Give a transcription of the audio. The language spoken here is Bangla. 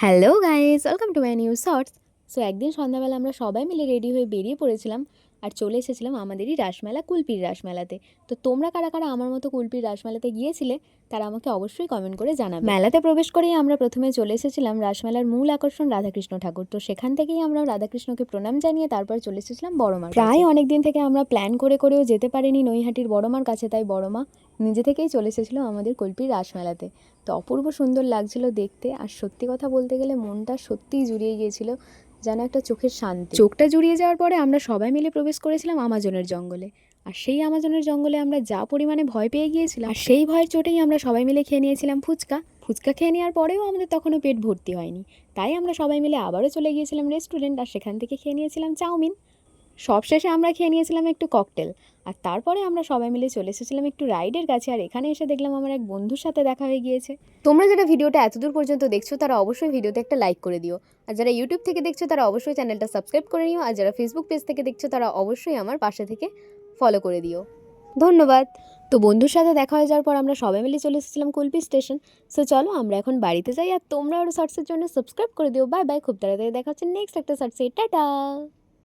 Hello guys, welcome to my new shorts. So একদিন সন্ধ্যাবেলা আমরা সবাই মিলে রেডি হয়ে বেরিয়ে পড়েছিলাম আর চলে এসেছিলাম আমাদেরই রাসমেলা, কুলপির রাসমেলাতে। তো তোমরা কারা কারা আমার মতো কুলপির রাসমেলাতে গিয়েছিলে তারা আমাকে অবশ্যই কমেন্ট করে জানাবে। মেলাতে প্রবেশ করেই আমরা প্রথমে চলে এসেছিলাম রাসমেলার মূল আকর্ষণ রাধাকৃষ্ণ ঠাকুর। তো সেখান থেকেই আমরা রাধাকৃষ্ণকে প্রণাম জানিয়ে তারপর চলে এসেছিলাম বড়মার কাছে। প্রায় অনেক দিন থেকে আমরা প্ল্যান করেও যেতে পারিনি নৈহাটির বড়মার কাছে, তাই বড়মা নিজে থেকেই চলে এসেছিলো আমাদের কুলপির রাসমেলাতে। তো অপূর্ব সুন্দর লাগছিল দেখতে, আর সত্যি কথা বলতে গেলে মনটা সত্যিই জুড়িয়ে গিয়েছিল, যেন একটা চোখের শান্তি। চোখটা জুড়িয়ে যাওয়ার পরে আমরা সবাই মিলে প্রবেশ করেছিলাম আমাজনের জঙ্গলে। আর সেই আমাজনের জঙ্গলে আমরা যা পরিমাণে ভয় পেয়ে গিয়েছিলাম, আর সেই ভয়ের চোটেই আমরা সবাই মিলে খেয়ে নিয়েছিলাম ফুচকা খেয়ে নেওয়ার পরেও আমাদের তখনও পেট ভর্তি হয়নি, তাই আমরা সবাই মিলে আবারও চলে গিয়েছিলাম রেস্টুরেন্ট, আর সেখান থেকে খেয়ে নিয়েছিলাম চাউমিন। সবশেষে আমরা খেয়ে নিয়েছিলাম একটু ককটেল, আর তারপরে আমরা সবাই মিলে চলে এসেছিলাম একটু রাইডের কাছে। আর এখানে এসে দেখলাম আমার এক বন্ধুর সাথে দেখা হয়ে গিয়েছে। তোমরা যারা ভিডিওটা এতদূর পর্যন্ত দেখছো তারা অবশ্যই ভিডিওতে একটা লাইক করে দিও, আর যারা ইউটিউব থেকে দেখছো তারা অবশ্যই চ্যানেলটা সাবস্ক্রাইব করে নিও, আর যারা ফেসবুক পেজ থেকে দেখছো তারা অবশ্যই আমার পাশে থেকে ফলো করে দিও। ধন্যবাদ। তো বন্ধুর সাথে দেখা হয়ে যাওয়ার পর আমরা সবাই মিলে চলে এসেছিলাম কুলপি স্টেশন। সো চলো আমরা এখন বাড়িতে যাই, আর তোমরা আরও শর্টসের জন্য সাবস্ক্রাইব করে দিও। বাই বাই, খুব তাড়াতাড়ি দেখা হচ্ছে নেক্সট একটা শর্টসে। টাটা।